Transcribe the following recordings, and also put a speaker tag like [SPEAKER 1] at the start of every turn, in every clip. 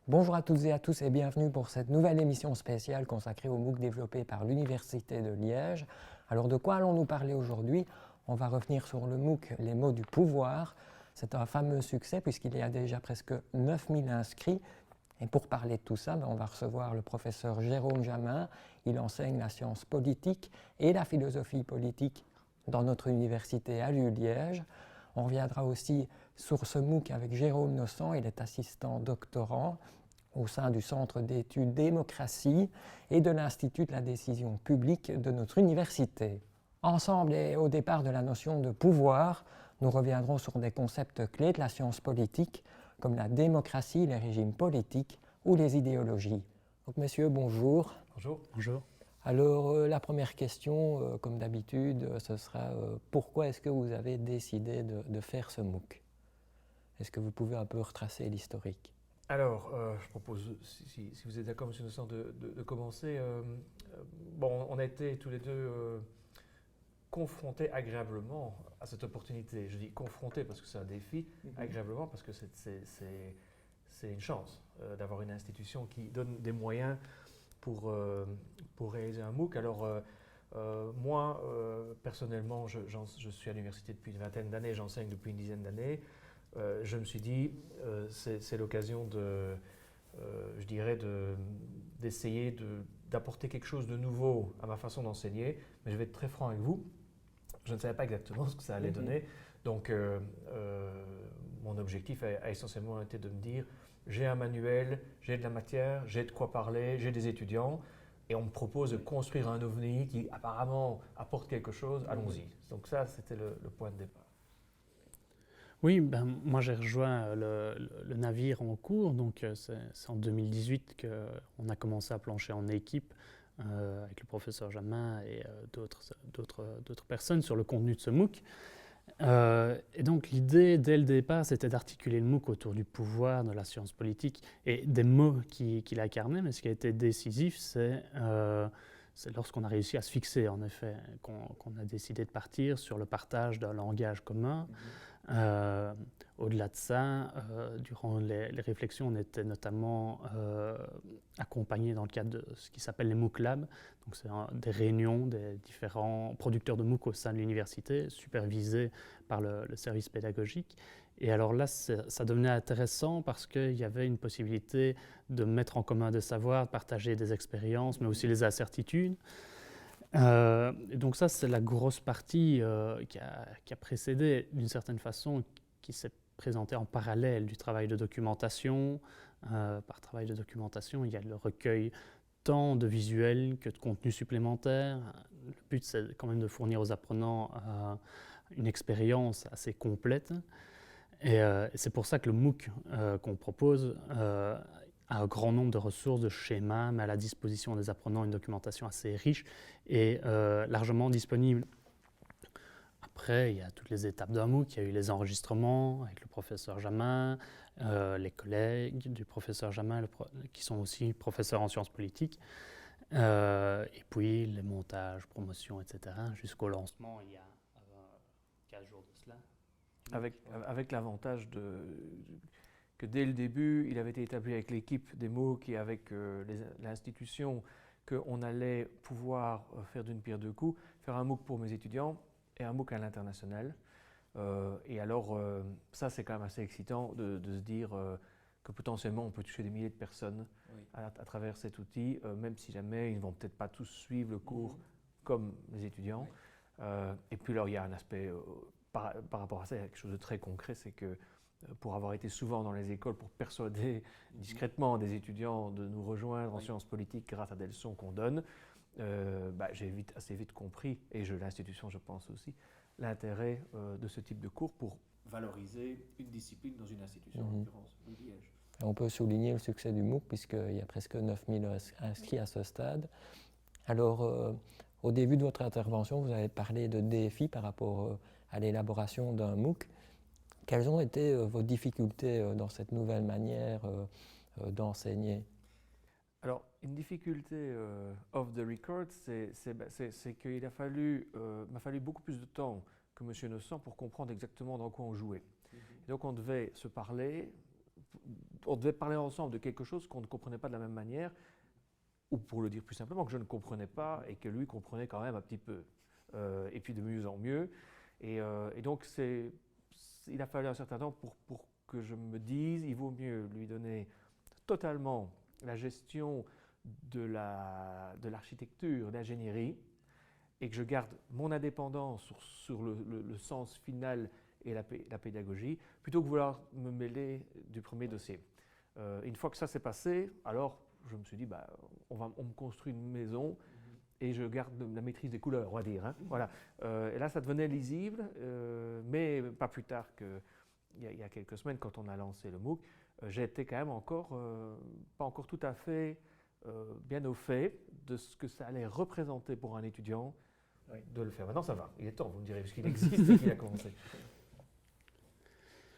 [SPEAKER 1] Bonjour à toutes et à tous et bienvenue pour cette nouvelle émission spéciale consacrée au MOOC développé par l'Université de Liège. Alors de quoi allons-nous parler aujourd'hui? On va revenir sur le MOOC Les mots du pouvoir. C'est un fameux succès puisqu'il y a déjà presque 9000 inscrits. Et pour parler de tout ça, on va recevoir le professeur Jérôme Jamin. Il enseigne la science politique et la philosophie politique dans notre université à l'ULiège. On reviendra aussi sur ce MOOC avec Jérôme Nossan, il est assistant doctorant au sein du Centre d'études démocratie et de l'Institut de la décision publique de notre université. Ensemble et au départ de la notion de pouvoir, nous reviendrons sur des concepts clés de la science politique comme la démocratie, les régimes politiques ou les idéologies. Donc messieurs, bonjour.
[SPEAKER 2] Bonjour.
[SPEAKER 3] Bonjour.
[SPEAKER 1] Alors la première question, comme d'habitude, ce sera pourquoi est-ce que vous avez décidé de faire ce MOOC? Est-ce que vous pouvez un peu retracer l'historique?
[SPEAKER 2] Alors, je propose, si vous êtes d'accord, Monsieur Nossan, de commencer. Bon, on a été tous les deux confrontés agréablement à cette opportunité. Je dis confrontés parce que c'est un défi, agréablement parce que c'est une chance d'avoir une institution qui donne des moyens pour réaliser un MOOC. Alors, moi, personnellement, je suis à l'université depuis une vingtaine d'années, j'enseigne depuis une dizaine d'années. Je me suis dit, c'est l'occasion je dirais, d'essayer d'apporter quelque chose de nouveau à ma façon d'enseigner. Mais je vais être très franc avec vous, je ne savais pas exactement ce que ça allait donner. Donc, mon objectif a essentiellement été de me dire, j'ai un manuel, j'ai de la matière, j'ai de quoi parler, j'ai des étudiants, et on me propose de construire un ovni qui apparemment apporte quelque chose, allons-y. Donc ça, c'était le point de départ.
[SPEAKER 3] Oui, moi j'ai rejoint le navire en cours, donc c'est en 2018 qu'on a commencé à plancher en équipe avec le professeur Jamin et d'autres personnes sur le contenu de ce MOOC. Et donc l'idée dès le départ, c'était d'articuler le MOOC autour du pouvoir, de la science politique et des mots qu'il incarnait, mais ce qui a été décisif, c'est lorsqu'on a réussi à se fixer, en effet, qu'on a décidé de partir sur le partage d'un langage commun. Au-delà de ça, durant les réflexions, on était notamment accompagnés dans le cadre de ce qui s'appelle les MOOC Labs. Donc c'est des réunions des différents producteurs de MOOC au sein de l'université, supervisés par le service pédagogique. Et alors là, ça devenait intéressant parce qu'il y avait une possibilité de mettre en commun des savoirs, de partager des expériences, mais aussi les incertitudes. Et donc ça, c'est la grosse partie qui a précédé, d'une certaine façon, qui s'est présentée en parallèle du travail de documentation. Par travail de documentation, il y a le recueil tant de visuels que de contenus supplémentaires. Le but, c'est quand même de fournir aux apprenants une expérience assez complète. Et c'est pour ça que le MOOC qu'on propose a un grand nombre de ressources, de schémas, mais à la disposition des apprenants une documentation assez riche et largement disponible. Après, il y a toutes les étapes d'un MOOC. Il y a eu les enregistrements avec le professeur Jamin, les collègues du professeur Jamin qui sont aussi professeurs en sciences politiques, et puis les montages, promotions, etc. jusqu'au lancement il y a 15 jours de cela.
[SPEAKER 2] Avec l'avantage que dès le début, il avait été établi avec l'équipe des MOOC et avec l'institution qu'on allait pouvoir faire d'une pierre deux coups, faire un MOOC pour mes étudiants et un MOOC à l'international. Et alors, ça c'est quand même assez excitant de se dire que potentiellement on peut toucher des milliers de personnes à travers cet outil, même si jamais ils ne vont peut-être pas tous suivre le cours comme les étudiants. Et puis alors il y a un aspect... Par rapport à ça, il y a quelque chose de très concret, c'est que pour avoir été souvent dans les écoles pour persuader discrètement des étudiants de nous rejoindre en sciences politiques grâce à des leçons qu'on donne, j'ai assez vite compris, et l'institution je pense aussi, l'intérêt de ce type de cours pour valoriser une discipline dans une institution, en l'occurrence Liège.
[SPEAKER 1] On peut souligner le succès du MOOC puisqu'il y a presque 9000 inscrits à ce stade. Alors, au début de votre intervention, vous avez parlé de défis par rapport à l'élaboration d'un MOOC. Quelles ont été vos difficultés dans cette nouvelle manière d'enseigner?
[SPEAKER 2] Alors, une difficulté off the record, c'est qu'il m'a fallu beaucoup plus de temps que M. Nossan pour comprendre exactement dans quoi on jouait. Et donc, on devait se parler on devait parler ensemble de quelque chose qu'on ne comprenait pas de la même manière, ou pour le dire plus simplement, que je ne comprenais pas et que lui comprenait quand même un petit peu, et puis de mieux en mieux. Et donc, il a fallu un certain temps pour que je me dise, il vaut mieux lui donner totalement la gestion de l'architecture, d'ingénierie, et que je garde mon indépendance sur le sens final et la pédagogie, plutôt que vouloir me mêler du premier dossier. Une fois que ça s'est passé, alors je me suis dit, on me construit une maison et je garde la maîtrise des couleurs, on va dire. Hein. Voilà. Et là, ça devenait lisible, mais pas plus tard qu'il y a quelques semaines, quand on a lancé le MOOC, j'étais quand même pas encore tout à fait bien au fait de ce que ça allait représenter pour un étudiant de le faire. Maintenant, ça va. Il est temps, vous me direz, puisqu'il existe et qu'il a commencé.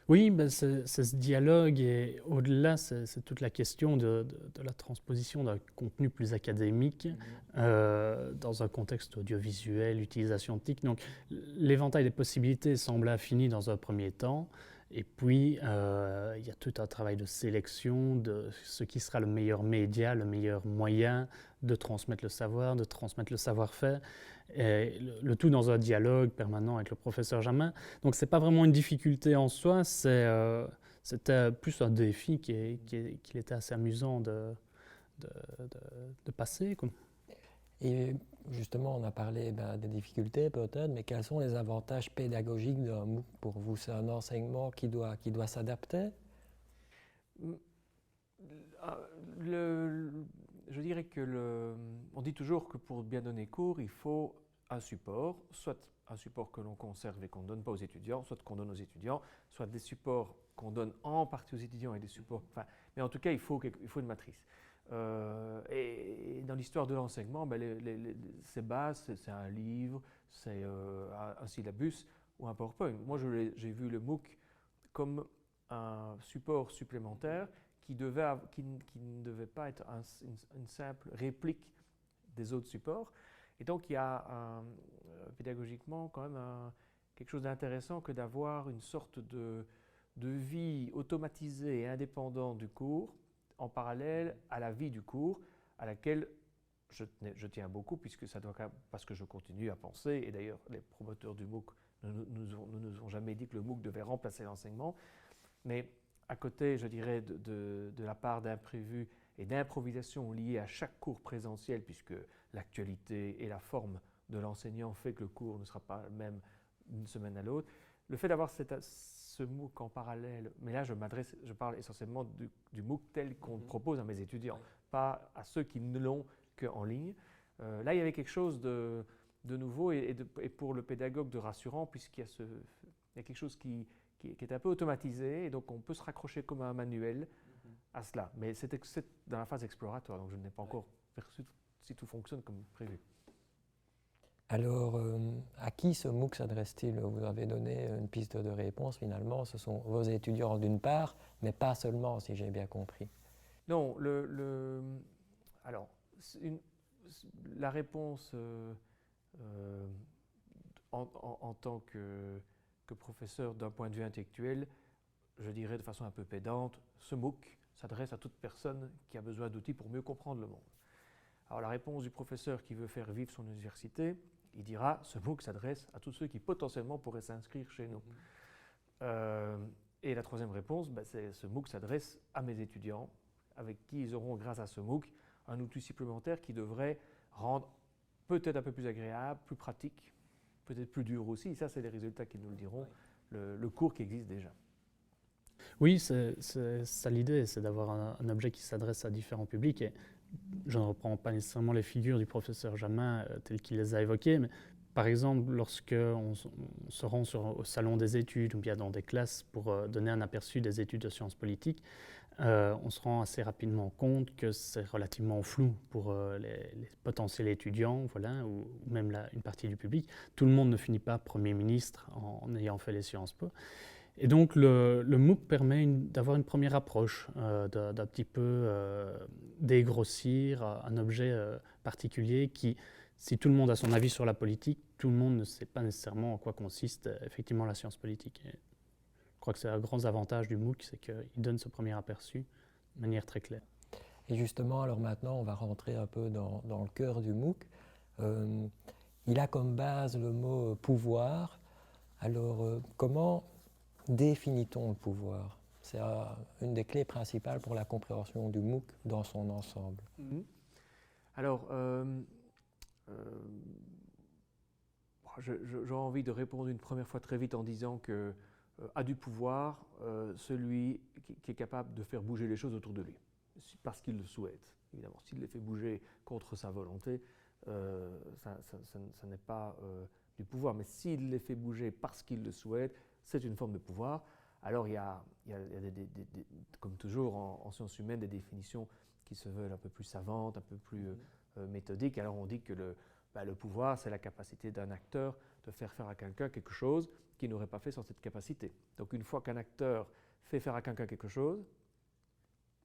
[SPEAKER 3] Oui, c'est ce dialogue et au-delà, c'est toute la question de la transposition d'un contenu plus académique dans un contexte audiovisuel, utilisation de TIC. Donc l'éventail des possibilités semble infini dans un premier temps. Et puis, il y a tout un travail de sélection de ce qui sera le meilleur média, le meilleur moyen de transmettre le savoir, de transmettre le savoir-faire. Et le tout dans un dialogue permanent avec le professeur Jamin. Donc, ce n'est pas vraiment une difficulté en soi, c'était plus un défi qu'il était assez amusant de passer, quoi.
[SPEAKER 1] Et justement, on a parlé des difficultés peut-être, mais quels sont les avantages pédagogiques d'un MOOC pour vous? C'est un enseignement qui doit s'adapter?
[SPEAKER 2] Je dirais que on dit toujours que pour bien donner cours, il faut un support, soit un support que l'on conserve et qu'on ne donne pas aux étudiants, soit qu'on donne aux étudiants, soit des supports qu'on donne en partie aux étudiants et des supports... mais en tout cas, il faut une matrice. Et dans l'histoire de l'enseignement, ces bases, c'est un livre, c'est un syllabus ou un PowerPoint. Moi, j'ai vu le MOOC comme un support supplémentaire qui ne devait pas être une simple réplique des autres supports. Et donc, il y a pédagogiquement quand même quelque chose d'intéressant que d'avoir une sorte de vie automatisée et indépendante du cours en parallèle à la vie du cours, à laquelle je tiens beaucoup, parce que je continue à penser, et d'ailleurs les promoteurs du MOOC ne nous ont jamais dit que le MOOC devait remplacer l'enseignement, mais à côté, je dirais, de la part d'imprévus et d'improvisation liées à chaque cours présentiel, puisque l'actualité et la forme de l'enseignant fait que le cours ne sera pas le même d'une semaine à l'autre, le fait d'avoir ce MOOC en parallèle, mais là je parle essentiellement du MOOC tel qu'on propose à mes étudiants, pas à ceux qui ne l'ont qu'en ligne. Là il y avait quelque chose de nouveau et pour le pédagogue de rassurant, puisqu'il y a quelque chose qui est un peu automatisé, et donc on peut se raccrocher comme un manuel à cela. Mais c'est dans la phase exploratoire, donc je n'ai pas encore perçu si tout fonctionne comme prévu.
[SPEAKER 1] Alors, à qui ce MOOC s'adresse-t-il? Vous avez donné une piste de réponse finalement, ce sont vos étudiants d'une part, mais pas seulement, si j'ai bien compris.
[SPEAKER 2] Non, alors, la réponse en tant que professeur d'un point de vue intellectuel, je dirais de façon un peu pédante, ce MOOC s'adresse à toute personne qui a besoin d'outils pour mieux comprendre le monde. Alors la réponse du professeur qui veut faire vivre son université, il dira, ce MOOC s'adresse à tous ceux qui potentiellement pourraient s'inscrire chez nous. Et la troisième réponse, c'est ce MOOC s'adresse à mes étudiants, avec qui ils auront, grâce à ce MOOC, un outil supplémentaire qui devrait rendre peut-être un peu plus agréable, plus pratique, peut-être plus dur aussi. Ça, c'est les résultats qui nous le diront, le cours qui existe déjà.
[SPEAKER 3] Oui, c'est ça l'idée, c'est d'avoir un objet qui s'adresse à différents publics. Et je ne reprends pas nécessairement les figures du professeur Jamin telles qu'il les a évoquées, mais par exemple, lorsqu'on se rend au salon des études ou bien dans des classes pour donner un aperçu des études de sciences politiques, on se rend assez rapidement compte que c'est relativement flou pour les potentiels étudiants, voilà, ou même une partie du public. Tout le monde ne finit pas Premier ministre en ayant fait les Sciences Po. Et donc le MOOC permet d'avoir une première approche, d'un petit peu dégrossir un objet particulier qui, si tout le monde a son avis sur la politique, tout le monde ne sait pas nécessairement en quoi consiste effectivement la science politique. Et je crois que c'est un grand avantage du MOOC, c'est qu'il donne ce premier aperçu de manière très claire.
[SPEAKER 1] Et justement, alors maintenant, on va rentrer un peu dans le cœur du MOOC. Il a comme base le mot pouvoir. Alors, comment définit-on le pouvoir? C'est une des clés principales pour la compréhension du MOOC dans son ensemble.
[SPEAKER 2] Alors, j'ai envie de répondre une première fois très vite en disant que a du pouvoir celui qui est capable de faire bouger les choses autour de lui, parce qu'il le souhaite. Évidemment, s'il les fait bouger contre sa volonté, ça n'est pas du pouvoir. Mais s'il les fait bouger parce qu'il le souhaite, c'est une forme de pouvoir. Alors il y a comme toujours en sciences humaines, des définitions qui se veulent un peu plus savantes, un peu plus méthodiques. Alors on dit que le pouvoir, c'est la capacité d'un acteur de faire à quelqu'un quelque chose qu'il n'aurait pas fait sans cette capacité. Donc une fois qu'un acteur fait faire à quelqu'un quelque chose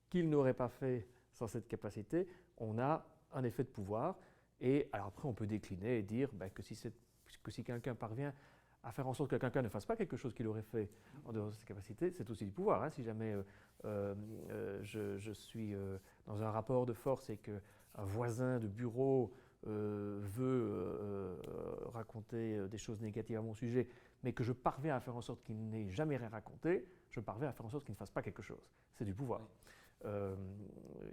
[SPEAKER 2] qu'il n'aurait pas fait sans cette capacité, on a un effet de pouvoir. Et alors après, on peut décliner et dire que si quelqu'un parvient à faire en sorte que quelqu'un ne fasse pas quelque chose qu'il aurait fait en dehors de ses capacités, c'est aussi du pouvoir. Hein. Si jamais je suis dans un rapport de force et qu'un voisin de bureau veut raconter des choses négatives à mon sujet, mais que je parviens à faire en sorte qu'il n'ait jamais rien raconté, je parviens à faire en sorte qu'il ne fasse pas quelque chose. C'est du pouvoir. Oui.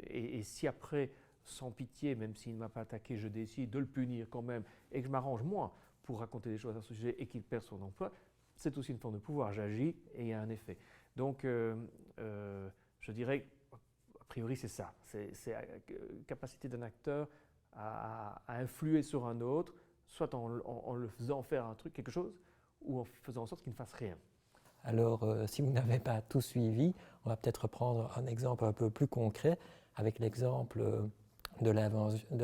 [SPEAKER 2] Et si après, sans pitié, même s'il ne m'a pas attaqué, je décide de le punir quand même et que je m'arrange moi pour raconter des choses à ce sujet et qu'il perd son emploi, c'est aussi une forme de pouvoir. J'agis et il y a un effet. Donc, je dirais, a priori, c'est ça. C'est la capacité d'un acteur à influer sur un autre, soit en le faisant faire un truc, quelque chose, ou en faisant en sorte qu'il ne fasse rien.
[SPEAKER 1] Alors, si vous n'avez pas tout suivi, on va peut-être prendre un exemple un peu plus concret avec l'exemple de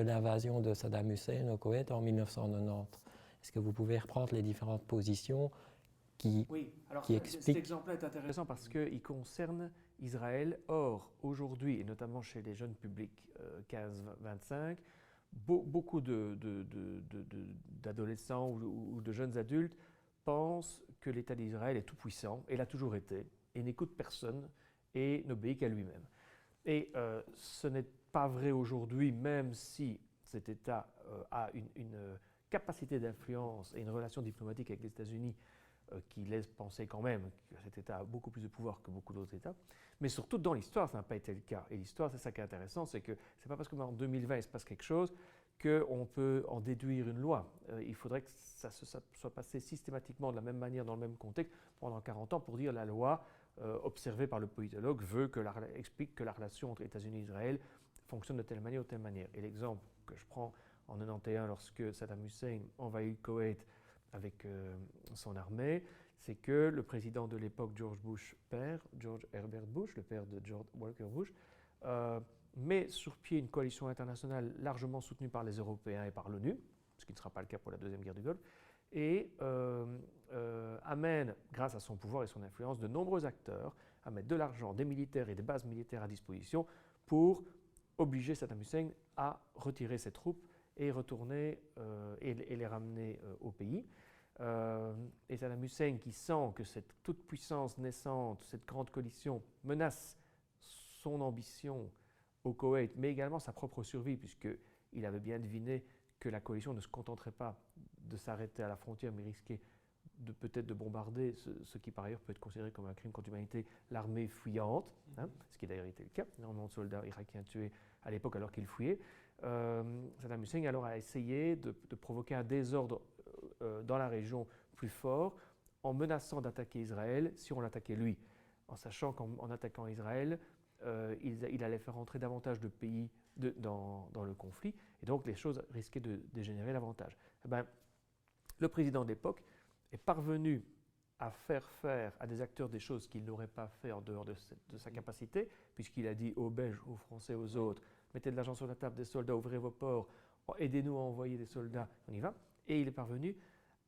[SPEAKER 1] l'invasion de Saddam Hussein au Koweït en 1990. Est-ce que vous pouvez reprendre les différentes positions qui expliquent…
[SPEAKER 2] Cet exemple-là est intéressant parce qu'il concerne Israël. Or, aujourd'hui, et notamment chez les jeunes publics 15-25, beaucoup d'adolescents ou de jeunes adultes pensent que l'État d'Israël est tout puissant, et l'a toujours été, et n'écoute personne, et n'obéit qu'à lui-même. Et ce n'est pas vrai aujourd'hui, même si cet État a une capacité d'influence et une relation diplomatique avec les États-Unis qui laisse penser quand même que cet État a beaucoup plus de pouvoir que beaucoup d'autres États. Mais surtout dans l'histoire, ça n'a pas été le cas. Et l'histoire, c'est ça qui est intéressant, c'est que ce n'est pas parce qu'en 2020, il se passe quelque chose qu'on peut en déduire une loi. Il faudrait que ça soit passé systématiquement de la même manière, dans le même contexte, pendant 40 ans, pour dire la loi observée par le politologue explique que la relation entre États-Unis et Israël fonctionne de telle manière ou telle manière. Et l'exemple que je prends en 91, lorsque Saddam Hussein envahit le Koweït avec son armée, c'est que le président de l'époque, George Bush père, George Herbert Bush, le père de George Walker Bush, met sur pied une coalition internationale largement soutenue par les Européens et par l'ONU, ce qui ne sera pas le cas pour la Deuxième Guerre du Golfe, et amène, grâce à son pouvoir et son influence, de nombreux acteurs à mettre de l'argent, des militaires et des bases militaires à disposition pour obliger Saddam Hussein à retirer ses troupes et retourner et les ramener au pays. Et Saddam Hussein, qui sent que cette toute-puissance naissante, cette grande coalition, menace son ambition au Koweït, mais également sa propre survie, puisqu'il avait bien deviné que la coalition ne se contenterait pas de s'arrêter à la frontière, mais risquait peut-être de bombarder ce qui par ailleurs peut être considéré comme un crime contre l'humanité, l'armée fuyante, ce qui d'ailleurs était le cas, énormément de soldats irakiens tués à l'époque alors qu'ils fuyaient. Saddam Hussein alors a essayé de provoquer un désordre dans la région plus fort en menaçant d'attaquer Israël si on l'attaquait lui, en sachant qu'en attaquant Israël, il allait faire entrer davantage de pays dans le conflit, et donc les choses risquaient de dégénérer davantage. Le président de l'époque est parvenu à faire à des acteurs des choses qu'il n'aurait pas fait en dehors de sa capacité, puisqu'il a dit aux Belges, aux Français, aux autres, mettez de l'argent sur la table, des soldats, ouvrez vos ports, aidez-nous à envoyer des soldats, on y va. Et il est parvenu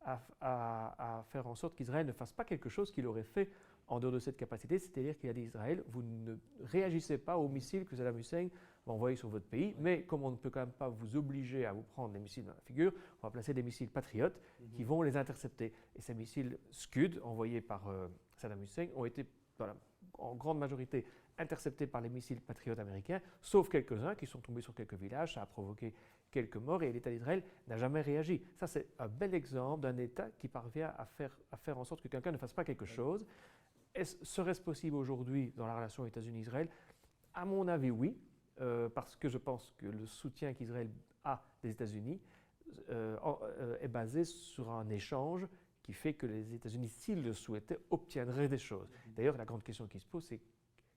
[SPEAKER 2] à faire en sorte qu'Israël ne fasse pas quelque chose qu'il aurait fait en dehors de cette capacité, c'est-à-dire qu'il a dit à Israël, vous ne réagissez pas aux missiles que Saddam Hussein va envoyer sur votre pays, mais comme on ne peut quand même pas vous obliger à vous prendre les missiles dans la figure, on va placer des missiles patriotes qui vont les intercepter. Et ces missiles Scud, envoyés par Saddam Hussein ont été en grande majorité interceptés par les missiles patriotes américains, sauf quelques-uns qui sont tombés sur quelques villages, ça a provoqué quelques morts et l'État d'Israël n'a jamais réagi. Ça, c'est un bel exemple d'un État qui parvient à faire en sorte que quelqu'un ne fasse pas quelque chose. Serait-ce possible aujourd'hui dans la relation États-Unis-Israël? À mon avis, oui, parce que je pense que le soutien qu'Israël a des États-Unis est basé sur un échange qui fait que les États-Unis, s'ils le souhaitaient, obtiendraient des choses. D'ailleurs, la grande question qui se pose, c'est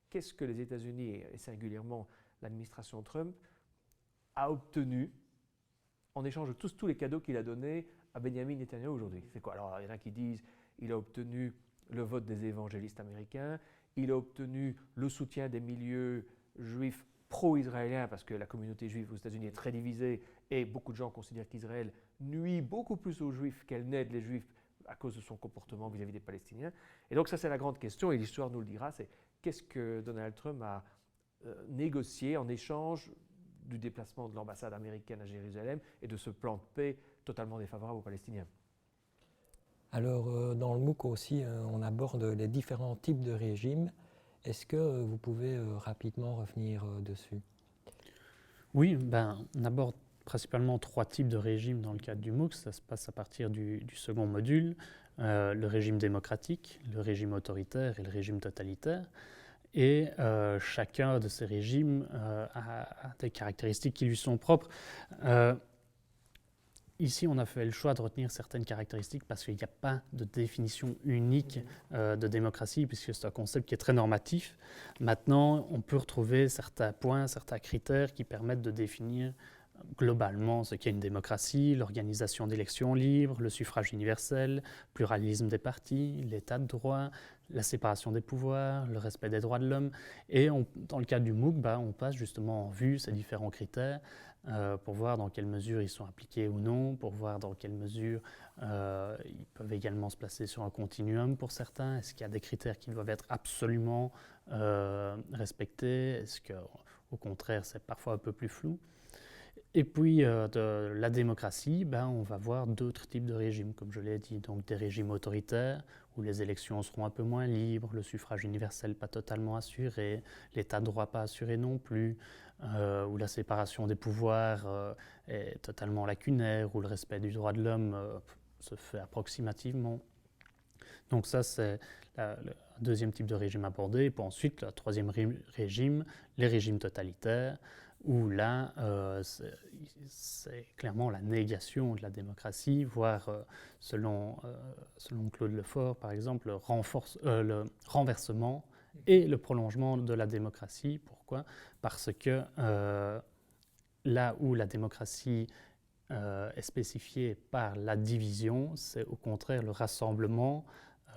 [SPEAKER 2] qu'est-ce que les États-Unis, et singulièrement l'administration Trump, a obtenu en échange de tous les cadeaux qu'il a donnés à Benjamin Netanyahu aujourd'hui? C'est quoi? Alors, il y en a qui disent qu'il a obtenu le vote des évangélistes américains, il a obtenu le soutien des milieux juifs pro-israéliens, parce que la communauté juive aux États-Unis est très divisée et beaucoup de gens considèrent qu'Israël nuit beaucoup plus aux juifs qu'elle n'aide les juifs à cause de son comportement vis-à-vis des Palestiniens. Et donc ça, c'est la grande question, et l'histoire nous le dira, c'est qu'est-ce que Donald Trump a négocié en échange du déplacement de l'ambassade américaine à Jérusalem et de ce plan de paix totalement défavorable aux Palestiniens.
[SPEAKER 1] Alors, dans le MOOC aussi, on aborde les différents types de régimes. Est-ce que vous pouvez rapidement revenir dessus?
[SPEAKER 3] Oui, on aborde principalement 3 types de régimes dans le cadre du MOOC. Ça se passe à partir du second module, le régime démocratique, le régime autoritaire et le régime totalitaire. Et chacun de ces régimes a des caractéristiques qui lui sont propres. Ici, on a fait le choix de retenir certaines caractéristiques parce qu'il n'y a pas de définition unique de démocratie, puisque c'est un concept qui est très normatif. Maintenant, on peut retrouver certains points, certains critères qui permettent de définir globalement ce qu'est une démocratie, l'organisation d'élections libres, le suffrage universel, pluralisme des partis, l'état de droit, la séparation des pouvoirs, le respect des droits de l'homme. Et dans le cadre du MOOC, on passe justement en vue ces différents critères pour voir dans quelle mesure ils sont appliqués ou non, pour voir dans quelle mesure ils peuvent également se placer sur un continuum pour certains. Est-ce qu'il y a des critères qui doivent être absolument respectés? Est-ce qu'au contraire, c'est parfois un peu plus flou? Et puis, de la démocratie, on va voir d'autres types de régimes, comme je l'ai dit. Donc, des régimes autoritaires, où les élections seront un peu moins libres, le suffrage universel pas totalement assuré, l'état de droit pas assuré non plus, où la séparation des pouvoirs est totalement lacunaire, où le respect du droit de l'homme se fait approximativement. Donc ça, c'est le deuxième type de régime abordé. Et puis ensuite, le troisième régime, les régimes totalitaires, où là, c'est clairement la négation de la démocratie, voire, selon Claude Lefort, par exemple, le renversement et le prolongement de la démocratie. Pourquoi? Parce que là où la démocratie est spécifiée par la division, c'est au contraire le rassemblement,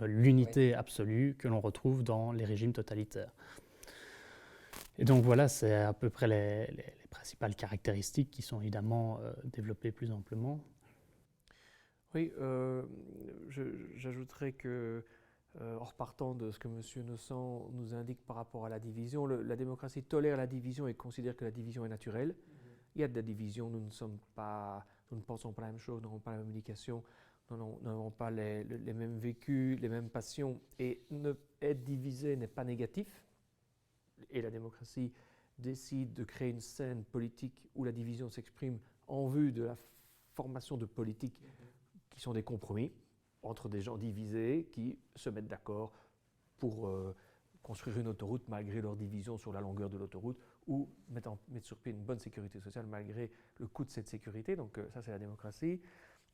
[SPEAKER 3] l'unité absolue que l'on retrouve dans les régimes totalitaires. Et donc voilà, c'est à peu près les principales caractéristiques qui sont évidemment développées plus amplement.
[SPEAKER 2] Oui, j'ajouterais que, en repartant de ce que M. Innocent nous indique par rapport à la division, la démocratie tolère la division et considère que la division est naturelle. Il y a de la division, nous ne pensons pas la même chose, nous n'avons pas la même éducation, nous n'avons pas les mêmes vécus, les mêmes passions, et être divisé n'est pas négatif. Et la démocratie décide de créer une scène politique où la division s'exprime en vue de la formation de politiques qui sont des compromis entre des gens divisés qui se mettent d'accord pour construire une autoroute malgré leur division sur la longueur de l'autoroute ou mettre sur pied une bonne sécurité sociale malgré le coût de cette sécurité. Donc ça, c'est la démocratie.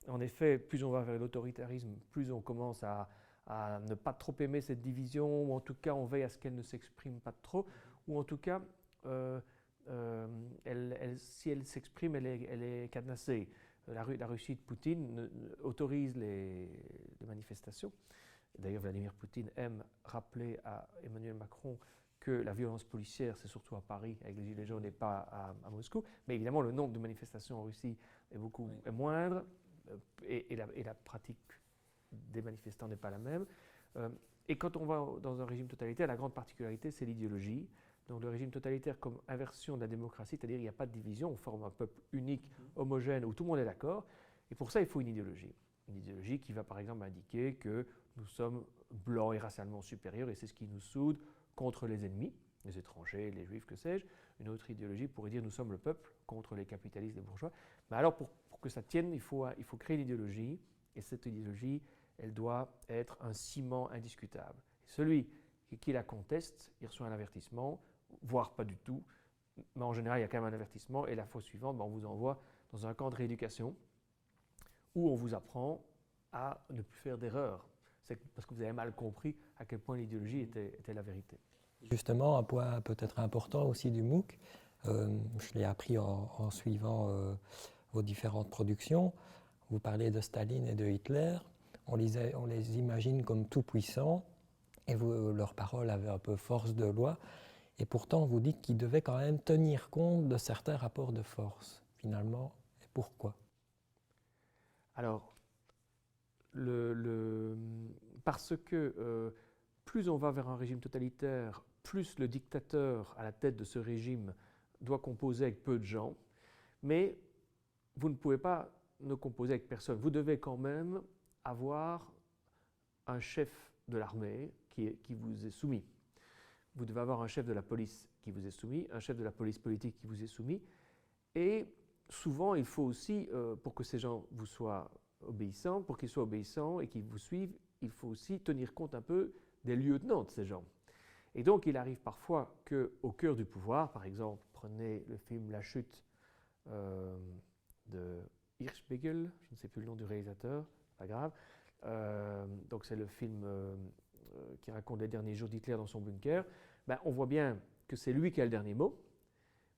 [SPEAKER 2] En effet, plus on va vers l'autoritarisme, plus on commence à ne pas trop aimer cette division, ou en tout cas on veille à ce qu'elle ne s'exprime pas trop, ou en tout cas, si elle s'exprime, elle est cadenassée. La Russie de Poutine autorise les manifestations. D'ailleurs, Vladimir Poutine aime rappeler à Emmanuel Macron que la violence policière, c'est surtout à Paris, avec les Gilets jaunes, et pas à Moscou. Mais évidemment, le nombre de manifestations en Russie est moindre, et la pratique des manifestants n'est pas la même. Et quand on va dans un régime totalitaire, la grande particularité, c'est l'idéologie. Donc le régime totalitaire comme inversion de la démocratie, c'est-à-dire il n'y a pas de division, on forme un peuple unique, homogène, où tout le monde est d'accord. Et pour ça, il faut une idéologie. Une idéologie qui va par exemple indiquer que nous sommes blancs et racialement supérieurs et c'est ce qui nous soude contre les ennemis, les étrangers, les juifs, que sais-je. Une autre idéologie pourrait dire nous sommes le peuple contre les capitalistes, les bourgeois. Mais alors pour que ça tienne, il faut créer une idéologie et cette idéologie, elle doit être un ciment indiscutable. Et celui qui la conteste, il reçoit un avertissement, voire pas du tout, mais en général il y a quand même un avertissement et la fois suivante, on vous envoie dans un camp de rééducation où on vous apprend à ne plus faire d'erreurs. C'est parce que vous avez mal compris à quel point l'idéologie était la vérité.
[SPEAKER 1] Justement, un point peut-être important aussi du MOOC, je l'ai appris en suivant vos différentes productions. Vous parlez de Staline et de Hitler, on les imagine comme tout puissants et leurs paroles avaient un peu force de loi. Et pourtant, vous dites qu'ils devaient quand même tenir compte de certains rapports de force, finalement. Et pourquoi?
[SPEAKER 2] Alors, parce que plus on va vers un régime totalitaire, plus le dictateur à la tête de ce régime doit composer avec peu de gens, mais vous ne pouvez pas ne composer avec personne. Vous devez quand même avoir un chef de l'armée qui vous est soumis. Vous devez avoir un chef de la police qui vous est soumis, un chef de la police politique qui vous est soumis. Et souvent, il faut aussi, pour que ces gens vous soient obéissants, pour qu'ils soient obéissants et qu'ils vous suivent, il faut aussi tenir compte un peu des lieutenants de ces gens. Et donc, il arrive parfois qu'au cœur du pouvoir, par exemple, prenez le film La Chute de Hirschbiegel, je ne sais plus le nom du réalisateur, pas grave. Donc, c'est le film qui raconte les derniers jours d'Hitler dans son bunker. Ben, on voit bien que c'est lui qui a le dernier mot,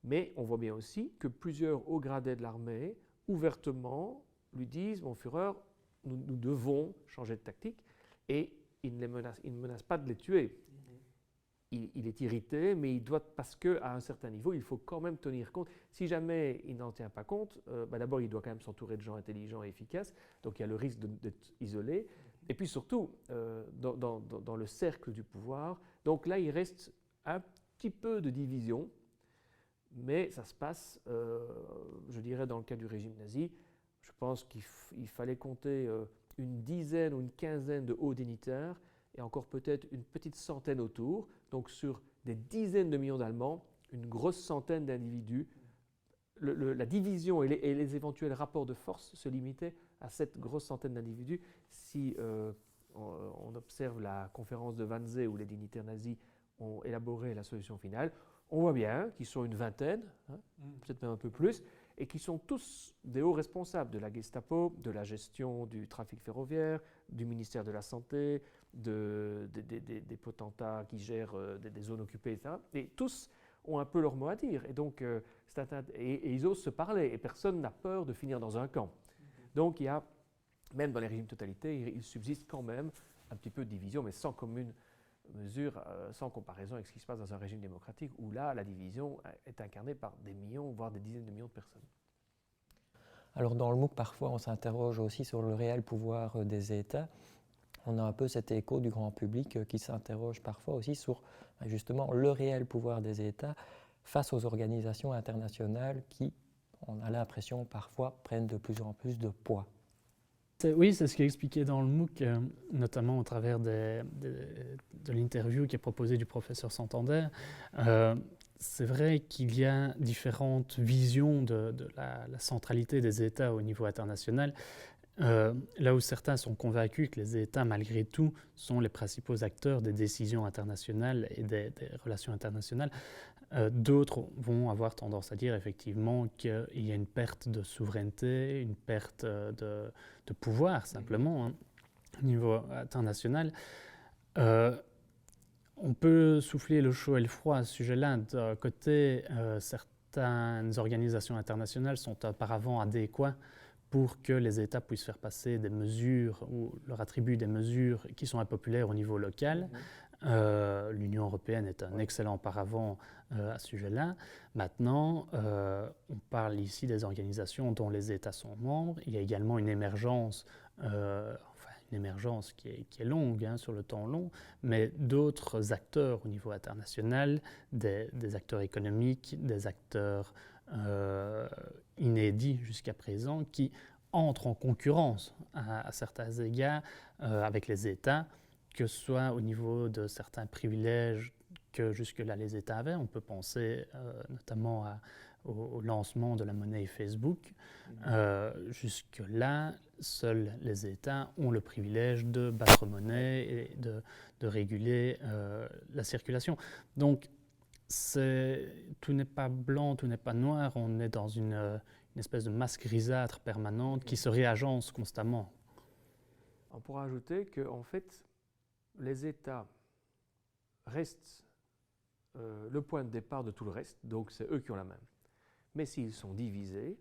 [SPEAKER 2] mais on voit bien aussi que plusieurs hauts gradés de l'armée, ouvertement, lui disent « Mon Führer, nous devons changer de tactique » et il ne menace pas de les tuer. Il est irrité, mais il doit, parce qu'à un certain niveau, il faut quand même tenir compte. Si jamais il n'en tient pas compte, d'abord, il doit quand même s'entourer de gens intelligents et efficaces, donc il y a le risque d'être isolé. Et puis surtout, dans le cercle du pouvoir, donc là, il reste un petit peu de division, mais ça se passe, je dirais, dans le cas du régime nazi, je pense qu'il fallait compter une dizaine ou une quinzaine de hauts dignitaires, et encore peut-être une petite centaine autour. Donc sur des dizaines de millions d'Allemands, une grosse centaine d'individus. La division et les éventuels rapports de force se limitaient à cette grosse centaine d'individus. Si on observe la conférence de Wannsee où les dignitaires nazis ont élaboré la solution finale, on voit bien qu'ils sont une vingtaine, peut-être même un peu plus, et qui sont tous des hauts responsables de la Gestapo, de la gestion du trafic ferroviaire, du ministère de la Santé, des potentats qui gèrent des zones occupées, etc. Et tous ont un peu leur mot à dire. Et donc, et ils osent se parler, et personne n'a peur de finir dans un camp. Donc, il y a, même dans les régimes totalitaires, il subsiste quand même un petit peu de division, mais sans commune mesure, sans comparaison avec ce qui se passe dans un régime démocratique, où là, la division est incarnée par des millions, voire des dizaines de millions de personnes.
[SPEAKER 1] Alors dans le MOOC, parfois, on s'interroge aussi sur le réel pouvoir des États. On a un peu cet écho du grand public qui s'interroge parfois aussi sur justement le réel pouvoir des États face aux organisations internationales qui, on a l'impression, parfois prennent de plus en plus de poids.
[SPEAKER 3] Oui, c'est ce qui est expliqué dans le MOOC, notamment au travers de l'interview qui est proposée du professeur Santander. C'est vrai qu'il y a différentes visions de la centralité des États au niveau international. Là où certains sont convaincus que les États, malgré tout, sont les principaux acteurs des décisions internationales et des relations internationales, d'autres vont avoir tendance à dire effectivement qu'il y a une perte de souveraineté, une perte de pouvoir simplement au niveau international. On peut souffler le chaud et le froid à ce sujet-là. D'un côté, certaines organisations internationales sont apparemment adéquates pour que les États puissent faire passer des mesures ou leur attribuent des mesures qui sont impopulaires au niveau local. L'Union européenne est un excellent paravent à ce sujet-là. Maintenant, on parle ici des organisations dont les États sont membres. Il y a également une émergence, qui est longue, sur le temps long, mais d'autres acteurs au niveau international, des acteurs économiques, des acteurs inédits jusqu'à présent, qui entre en concurrence à certains égards avec les États, que ce soit au niveau de certains privilèges que jusque-là les États avaient. On peut penser notamment au lancement de la monnaie Facebook. Jusque-là, seuls les États ont le privilège de battre monnaie et de réguler la circulation. Donc, tout n'est pas blanc, tout n'est pas noir, on est dans une espèce de masse grisâtre permanente qui se réagence constamment.
[SPEAKER 2] On pourra ajouter qu'en fait, les États restent le point de départ de tout le reste, donc c'est eux qui ont la main. Mais s'ils sont divisés,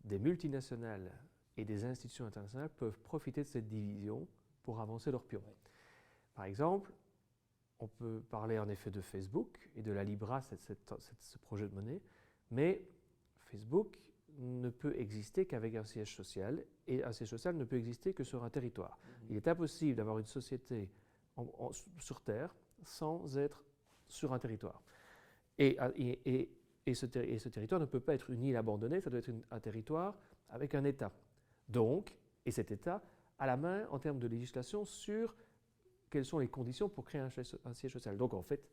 [SPEAKER 2] des multinationales et des institutions internationales peuvent profiter de cette division pour avancer leurs pions. Par exemple, on peut parler en effet de Facebook et de la Libra, ce projet de monnaie, mais Facebook ne peut exister qu'avec un siège social, et un siège social ne peut exister que sur un territoire. Il est impossible d'avoir une société sur Terre sans être sur un territoire. Et ce territoire ne peut pas être une île abandonnée, ça doit être un territoire avec un État. Donc, et cet État a la main en termes de législation sur quelles sont les conditions pour créer un siège social. Donc en fait,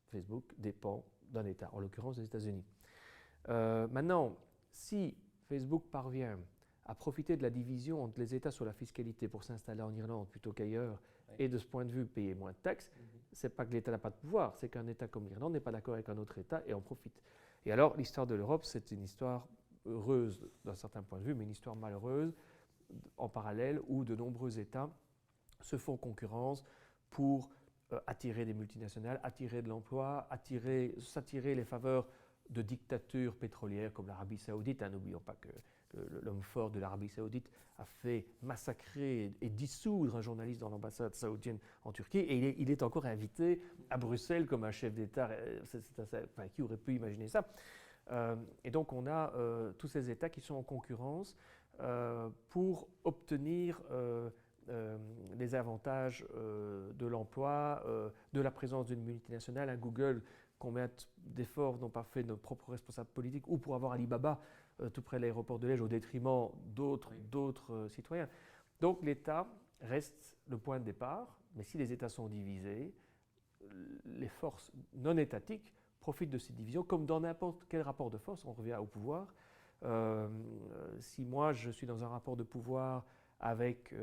[SPEAKER 2] Facebook dépend d'un État, en l'occurrence des États-Unis. Maintenant, si Facebook parvient à profiter de la division entre les États sur la fiscalité pour s'installer en Irlande plutôt qu'ailleurs, et de ce point de vue payer moins de taxes, c'est pas que l'État n'a pas de pouvoir, c'est qu'un État comme l'Irlande n'est pas d'accord avec un autre État et en profite. Et alors, l'histoire de l'Europe, c'est une histoire heureuse d'un certain point de vue, mais une histoire malheureuse en parallèle où de nombreux États se font concurrence pour attirer des multinationales, attirer de l'emploi, s'attirer les faveurs de dictatures pétrolières comme l'Arabie Saoudite. N'oublions pas que l'homme fort de l'Arabie Saoudite a fait massacrer et dissoudre un journaliste dans l'ambassade saoudienne en Turquie, et il est encore invité à Bruxelles comme un chef d'État. Qui aurait pu imaginer ça? Et donc on a tous ces États qui sont en concurrence pour obtenir les avantages de l'emploi, de la présence d'une multinationale. À Google, combien d'efforts n'ont pas fait nos propres responsables politiques, ou pour avoir Alibaba tout près de l'aéroport de Liège au détriment d'autres citoyens. Donc l'État reste le point de départ, mais si les États sont divisés, les forces non étatiques profitent de ces divisions, comme dans n'importe quel rapport de force. On revient au pouvoir. Si moi je suis dans un rapport de pouvoir avec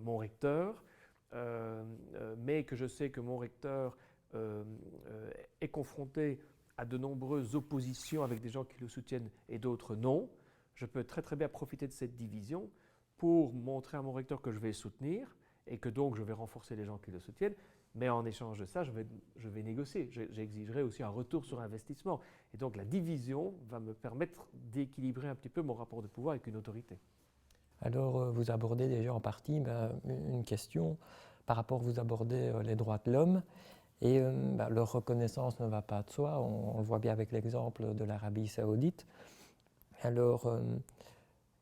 [SPEAKER 2] mon recteur, mais que je sais que mon recteur est confronté à de nombreuses oppositions avec des gens qui le soutiennent et d'autres non, je peux très très bien profiter de cette division pour montrer à mon recteur que je vais le soutenir et que donc je vais renforcer les gens qui le soutiennent, mais en échange de ça, je vais négocier. J'exigerai aussi un retour sur investissement. Et donc la division va me permettre d'équilibrer un petit peu mon rapport de pouvoir avec une autorité.
[SPEAKER 1] Alors, vous abordez déjà en partie une question par rapport, vous abordez les droits de l'homme, et leur reconnaissance ne va pas de soi, on le voit bien avec l'exemple de l'Arabie Saoudite. Alors,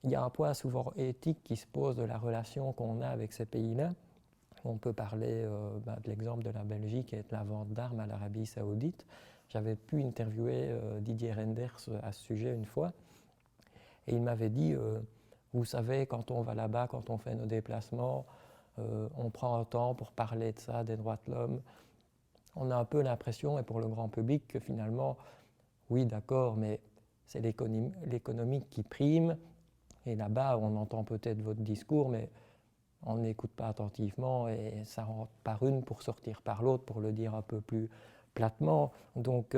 [SPEAKER 1] il y a un point souvent éthique qui se pose de la relation qu'on a avec ces pays-là. On peut parler de l'exemple de la Belgique et de la vente d'armes à l'Arabie Saoudite. J'avais pu interviewer Didier Reynders à ce sujet une fois, et il m'avait dit vous savez, quand on va là-bas, quand on fait nos déplacements, on prend un temps pour parler de ça, des droits de l'homme. On a un peu l'impression, et pour le grand public, que finalement, oui, d'accord, mais c'est l'économie qui prime. Et là-bas, on entend peut-être votre discours, mais on n'écoute pas attentivement, et ça rentre par une pour sortir par l'autre, pour le dire un peu plus platement. Donc,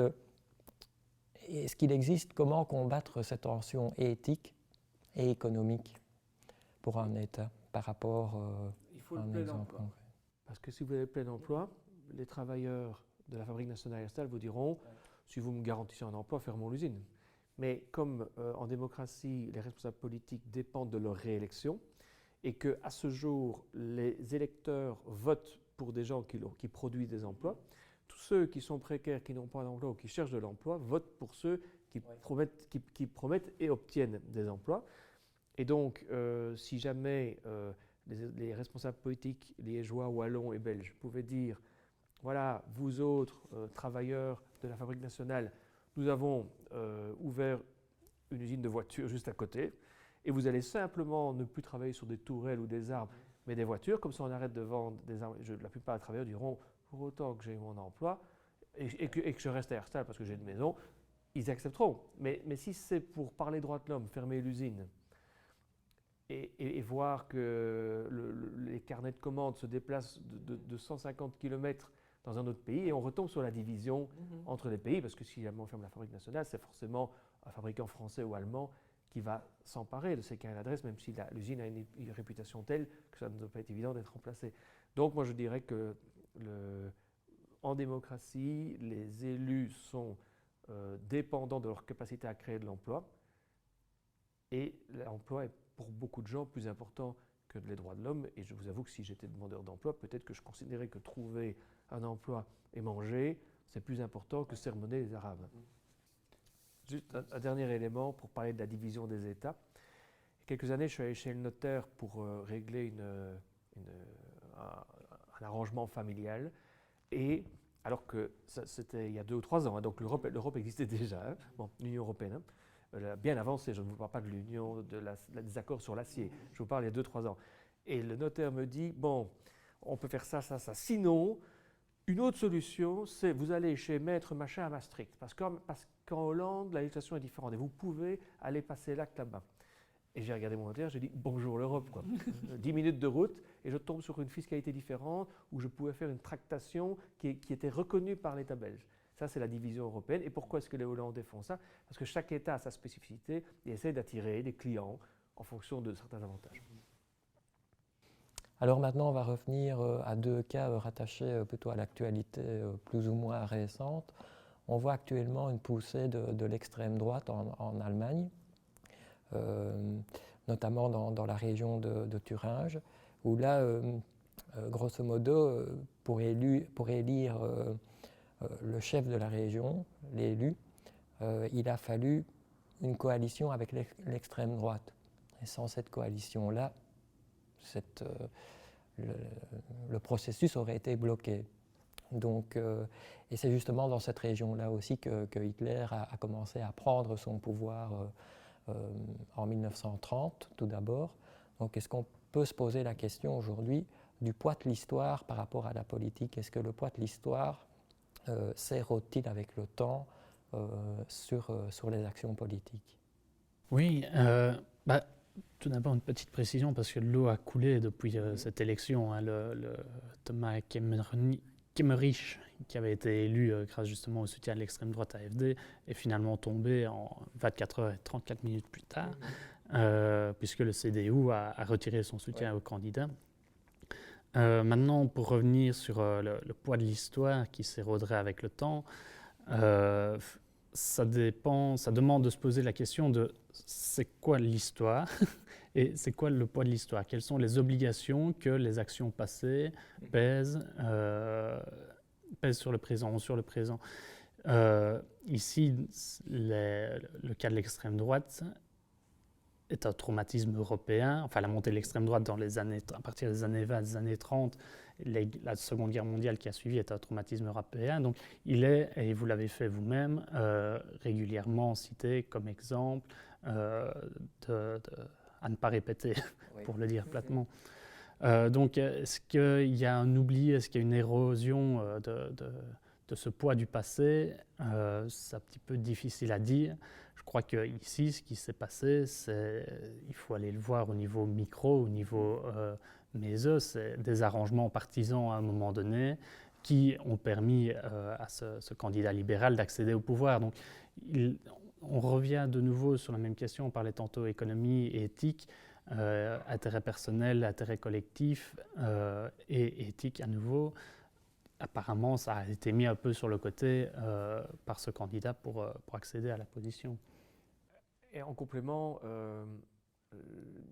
[SPEAKER 1] est-ce qu'il existe comment combattre cette tension éthique et économique pour un État par rapport à un exemple concret?
[SPEAKER 2] Parce que si vous avez plein emploi, les travailleurs de la Fabrique nationale Herstal vous diront si vous me garantissez un emploi, fermons l'usine. Mais comme en démocratie, les responsables politiques dépendent de leur réélection et qu'à ce jour, les électeurs votent pour des gens qui produisent des emplois, tous ceux qui sont précaires, qui n'ont pas d'emploi ou qui cherchent de l'emploi, votent pour ceux qui promettent et obtiennent des emplois. Et donc, si jamais les responsables politiques liégeois, wallons et belges pouvaient dire voilà, vous autres travailleurs de la Fabrique nationale, nous avons ouvert une usine de voitures juste à côté, et vous allez simplement ne plus travailler sur des tourelles ou des arbres, mais des voitures, comme ça on arrête de vendre des arbres. La plupart des travailleurs diront, pour autant que j'ai mon emploi et que je reste à Herstal parce que j'ai une maison, ils accepteront. Mais si c'est pour parler droit de l'homme, fermer l'usine, et voir que les carnets de commandes se déplacent de 150 km dans un autre pays, et on retombe sur la division entre les pays, parce que si jamais on ferme la fabrique nationale, c'est forcément un fabricant français ou allemand qui va s'emparer de ces carnets d'adresse, même si l'usine a une réputation telle que ça ne doit pas être évident d'être remplacé. Donc moi je dirais que en démocratie, les élus sont dépendants de leur capacité à créer de l'emploi, et l'emploi est pour beaucoup de gens plus important que les droits de l'homme. Et je vous avoue que si j'étais demandeur d'emploi, peut-être que je considérais que trouver un emploi et manger, c'est plus important que sermonner les Arabes. Juste un dernier élément pour parler de la division des États. Il y a quelques années, je suis allé chez le notaire pour régler un arrangement familial. Et alors que c'était il y a 2 ou 3 ans, hein, donc l'Europe existait déjà, hein, bon, l'Union européenne, hein, bien avancé, je ne vous parle pas de l'union, des accords sur l'acier, je vous parle il y a 2-3 ans. Et le notaire me dit, bon, on peut faire ça, ça, ça. Sinon, une autre solution, c'est vous allez chez Maître Machin à Maastricht, parce qu'en Hollande, la législation est différente, et vous pouvez aller passer l'acte là-bas. Et j'ai regardé mon notaire, j'ai dit, bonjour l'Europe, quoi. 10 minutes de route, et je tombe sur une fiscalité différente, où je pouvais faire une tractation qui était reconnue par l'État belge. Ça, c'est la division européenne. Et pourquoi est-ce que les Hollandais font ça? Parce que chaque État a sa spécificité et essaie d'attirer des clients en fonction de certains avantages.
[SPEAKER 1] Alors maintenant, on va revenir à 2 cas rattachés plutôt à l'actualité plus ou moins récente. On voit actuellement une poussée de l'extrême droite en Allemagne, notamment dans la région de Thuringe, où là, grosso modo, pour élire le chef de la région, l'élu, il a fallu une coalition avec l'extrême droite. Et sans cette coalition-là, le processus aurait été bloqué. Donc, et c'est justement dans cette région-là aussi que Hitler a commencé à prendre son pouvoir en 1930, tout d'abord. Donc, est-ce qu'on peut se poser la question aujourd'hui du poids de l'histoire par rapport à la politique? Est-ce que le poids de l'histoire s'érode-t-il avec le temps sur les actions politiques?
[SPEAKER 3] Oui, tout d'abord une petite précision, parce que l'eau a coulé depuis cette élection. Hein, le Thomas Kemmerich, qui avait été élu grâce justement au soutien de l'extrême droite AfD, est finalement tombé en 24 heures et 34 minutes plus tard, puisque le CDU a retiré son soutien au candidat. Maintenant, pour revenir sur le poids de l'histoire qui s'éroderait avec le temps, ça demande de se poser la question de c'est quoi l'histoire et c'est quoi le poids de l'histoire? Quelles sont les obligations que les actions passées pèsent sur le présent ou sur le présent? Ici, le cas de l'extrême droite est un traumatisme européen. Enfin, la montée de l'extrême droite à partir des années 20, des années 30, la Seconde Guerre mondiale qui a suivi est un traumatisme européen. Donc, il est, et vous l'avez fait vous-même, régulièrement cité comme exemple à ne pas répéter, pour le dire platement. Donc, est-ce qu'il y a un oubli, est-ce qu'il y a une érosion de ce poids du passé? C'est un petit peu difficile à dire. Je crois qu'ici, ce qui s'est passé, il faut aller le voir au niveau micro, au niveau méso, c'est des arrangements partisans à un moment donné qui ont permis à ce candidat libéral d'accéder au pouvoir. Donc, on revient de nouveau sur la même question, on parlait tantôt économie et éthique, intérêt personnel, intérêt collectif et éthique à nouveau. Apparemment, ça a été mis un peu sur le côté par ce candidat pour accéder à la position.
[SPEAKER 2] Et en complément,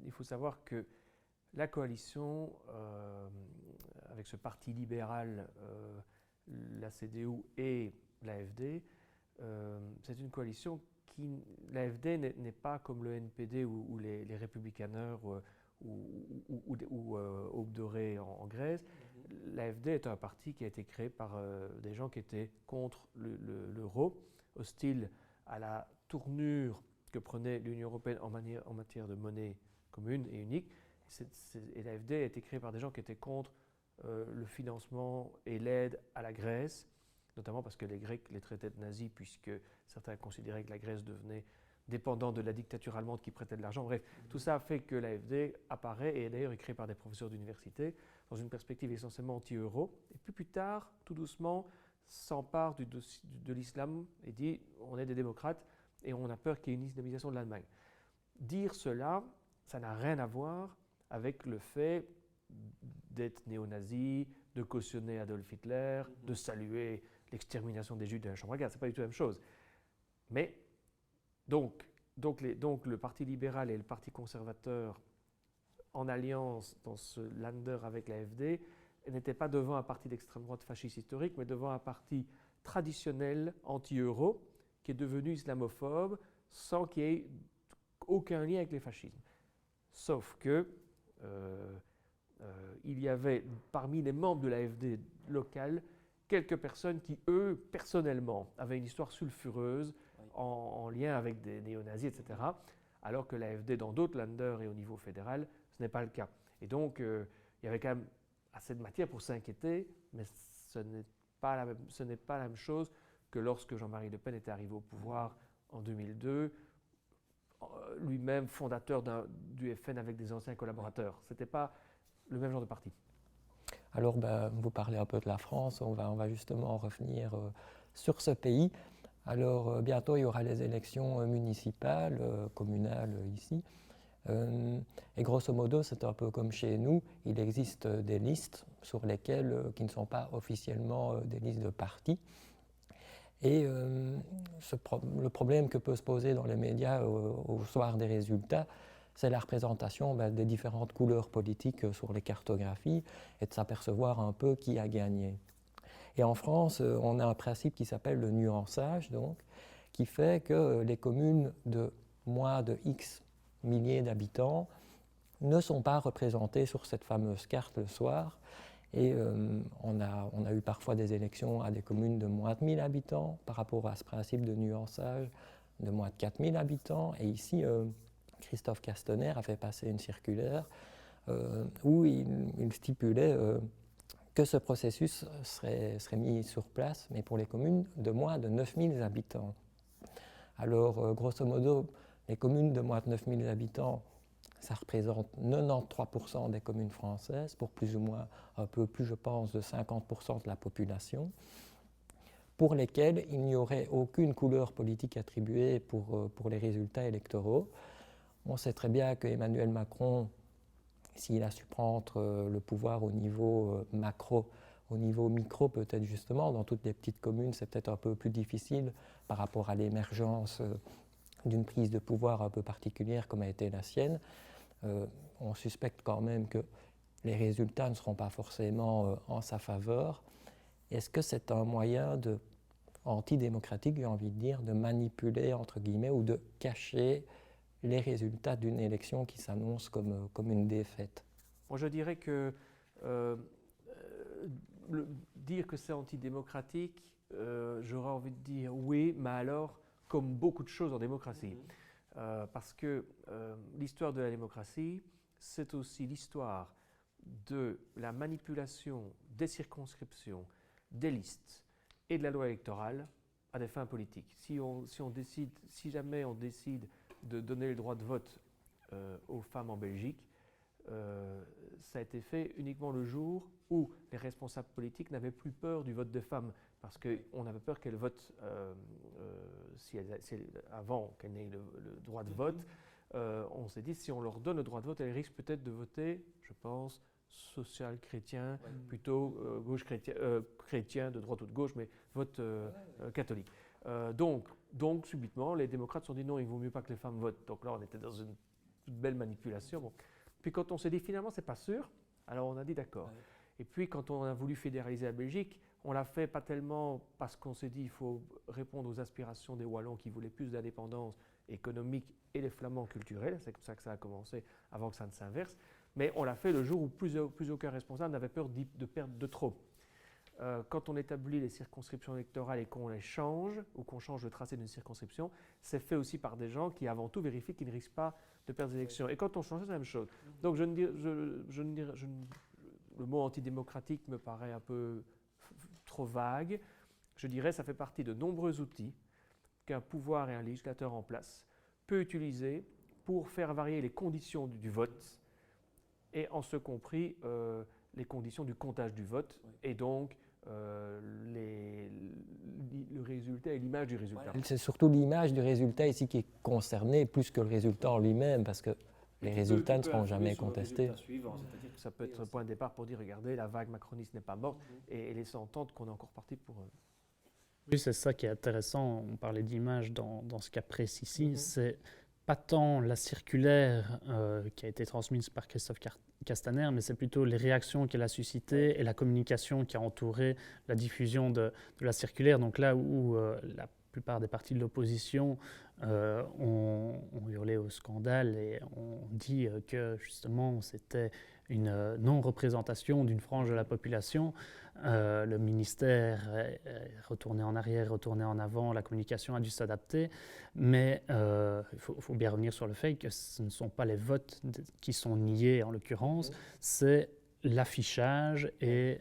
[SPEAKER 2] il faut savoir que la coalition avec ce parti libéral, la CDU et l'AfD, c'est une coalition qui, l'AfD n'est pas comme le NPD ou les républicaneurs ou Aube Dorée en Grèce. L'AfD est un parti qui a été créé par des gens qui étaient contre l'euro, hostiles à la tournure que prenait l'Union européenne en matière de monnaie commune et unique. Et l'AfD a été créée par des gens qui étaient contre le financement et l'aide à la Grèce, notamment parce que les Grecs les traitaient de nazis, puisque certains considéraient que la Grèce devenait dépendante de la dictature allemande qui prêtait de l'argent. Bref, tout ça a fait que l'AfD apparaît et d'ailleurs est créée par des professeurs d'université dans une perspective essentiellement anti-euro. Et puis plus tard, tout doucement, s'empare de l'islam et dit on est des démocrates et on a peur qu'il y ait une islamisation de l'Allemagne. Dire cela, ça n'a rien à voir avec le fait d'être néo-nazi, de cautionner Adolf Hitler, de saluer l'extermination des Juifs de la chambre à gaz. Ce n'est pas du tout la même chose. Mais donc le Parti libéral et le Parti conservateur en alliance dans ce Länder avec l'AfD n'étaient pas devant un parti d'extrême droite fasciste historique, mais devant un parti traditionnel anti-euro qui est devenu islamophobe sans qu'il y ait aucun lien avec les fascismes. Sauf que il y avait parmi les membres de l'AfD locale quelques personnes qui, eux, personnellement, avaient une histoire sulfureuse en lien avec des néo-nazis, etc., alors que l'AfD, dans d'autres Länder et au niveau fédéral, ce n'est pas le cas. Et donc, il y avait quand même assez de matière pour s'inquiéter, mais ce n'est pas la même chose que lorsque Jean-Marie Le Pen était arrivé au pouvoir en 2002, lui-même fondateur du FN avec des anciens collaborateurs. Ce n'était pas le même genre de parti.
[SPEAKER 1] Alors, vous parlez un peu de la France, on va justement revenir sur ce pays. Alors, bientôt, il y aura les élections municipales, communales ici. Et grosso modo, c'est un peu comme chez nous, il existe des listes sur lesquelles, qui ne sont pas officiellement des listes de partis. Et le problème que peut se poser dans les médias au soir des résultats, c'est la représentation des différentes couleurs politiques sur les cartographies et de s'apercevoir un peu qui a gagné. Et en France, on a un principe qui s'appelle le nuançage, donc, qui fait que les communes de moins de X milliers d'habitants ne sont pas représentées sur cette fameuse carte le soir. Et on a eu parfois des élections à des communes de moins de 1000 habitants par rapport à ce principe de nuançage de moins de 4000 habitants. Et ici, Christophe Castaner a fait passer une circulaire où il stipulait que ce processus serait mis sur place, mais pour les communes de moins de 9000 habitants. Alors, grosso modo, les communes de moins de 9000 habitants, ça représente 93% des communes françaises, pour plus ou moins un peu plus, je pense, de 50% de la population, pour lesquelles il n'y aurait aucune couleur politique attribuée pour les résultats électoraux. On sait très bien qu'Emmanuel Macron, s'il a su prendre le pouvoir au niveau macro, au niveau micro, peut-être justement, dans toutes les petites communes, c'est peut-être un peu plus difficile par rapport à l'émergence d'une prise de pouvoir un peu particulière comme a été la sienne. On suspecte quand même que les résultats ne seront pas forcément en sa faveur. Est-ce que c'est un moyen antidémocratique, j'ai envie de dire, de manipuler, entre guillemets, ou de cacher les résultats d'une élection qui s'annonce comme une défaite?
[SPEAKER 2] Moi, je dirais que dire que c'est antidémocratique, j'aurais envie de dire oui, mais alors, comme beaucoup de choses en démocratie. Parce que l'histoire de la démocratie, c'est aussi l'histoire de la manipulation des circonscriptions, des listes et de la loi électorale à des fins politiques. Si jamais on décide de donner le droit de vote aux femmes en Belgique, ça a été fait uniquement le jour où les responsables politiques n'avaient plus peur du vote des femmes, parce qu'on avait peur qu'elles votent avant qu'elles n'aient le droit de vote. On s'est dit, si on leur donne le droit de vote, elles risquent peut-être de voter, je pense, social-chrétien, plutôt chrétien de droite ou de gauche, mais vote catholique. Donc, subitement, les démocrates se sont dit non, il vaut mieux pas que les femmes votent. Donc là, on était dans une belle manipulation. Bon. Puis quand on s'est dit finalement, c'est pas sûr, alors on a dit d'accord. Ouais. Et puis quand on a voulu fédéraliser la Belgique, on l'a fait pas tellement parce qu'on s'est dit il faut répondre aux aspirations des Wallons qui voulaient plus d'indépendance économique et les Flamands culturels, c'est comme ça que ça a commencé avant que ça ne s'inverse, mais on l'a fait le jour où plus aucun responsable n'avait peur de perdre de trop. quand on établit les circonscriptions électorales et qu'on les change, ou qu'on change le tracé d'une circonscription, c'est fait aussi par des gens qui, avant tout, vérifient qu'ils ne risquent pas de perdre des élections. Et quand on change, c'est la même chose. Donc, le mot antidémocratique me paraît un peu trop vague. Je dirais que ça fait partie de nombreux outils qu'un pouvoir et un législateur en place peut utiliser pour faire varier les conditions du vote, et en ce compris les conditions du comptage du vote, et donc le résultat et l'image du résultat.
[SPEAKER 1] C'est surtout l'image du résultat ici qui est concernée, plus que le résultat en lui-même, parce que les résultats ne seront jamais contestés.
[SPEAKER 2] Ça peut être un point de départ pour dire, regardez, la vague macroniste n'est pas morte, et laisser entendre qu'on est encore parti pour...
[SPEAKER 3] Oui, c'est ça qui est intéressant. On parlait d'image dans ce cas précis ici. C'est pas tant la circulaire qui a été transmise par Christophe Castaner, mais c'est plutôt les réactions qu'elle a suscitées et la communication qui a entouré la diffusion de la circulaire. Donc là où la plupart des partis de l'opposition ont hurlé au scandale et ont dit que justement c'était une non-représentation d'une frange de la population. Le ministère est retourné en arrière, retourné en avant, la communication a dû s'adapter, mais il faut bien revenir sur le fait que ce ne sont pas les votes qui sont niés en l'occurrence, c'est l'affichage et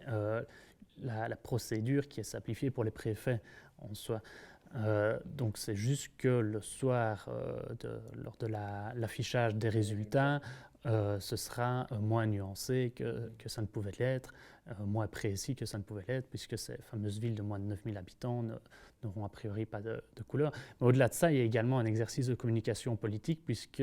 [SPEAKER 3] la procédure qui est simplifiée pour les préfets en soi. Donc c'est juste que le soir, lors de l'affichage des résultats, ce sera moins nuancé que ça ne pouvait l'être, moins précis que ça ne pouvait l'être, puisque ces fameuses villes de moins de 9000 habitants n'auront a priori pas de couleur. Mais au-delà de ça, il y a également un exercice de communication politique, puisque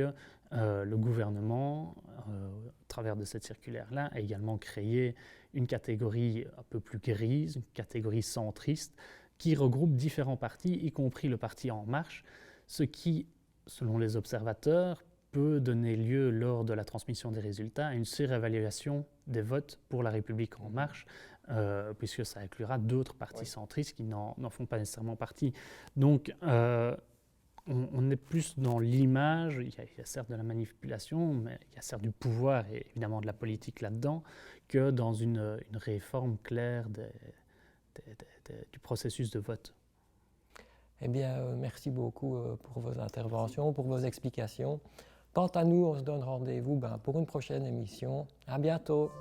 [SPEAKER 3] le gouvernement, au travers de cette circulaire-là, a également créé une catégorie un peu plus grise, une catégorie centriste, qui regroupe différents partis, y compris le parti En Marche, ce qui, selon les observateurs, peut donner lieu, lors de la transmission des résultats, à une surévaluation des votes pour La République En Marche, puisque ça inclura d'autres partis centristes qui n'en font pas nécessairement partie. Donc, on est plus dans l'image, il y a certes de la manipulation, mais il y a certes du pouvoir et évidemment de la politique là-dedans, que dans une réforme claire du processus de vote.
[SPEAKER 1] Eh bien, merci beaucoup pour vos interventions, pour vos explications. Quant à nous, on se donne rendez-vous pour une prochaine émission. À bientôt.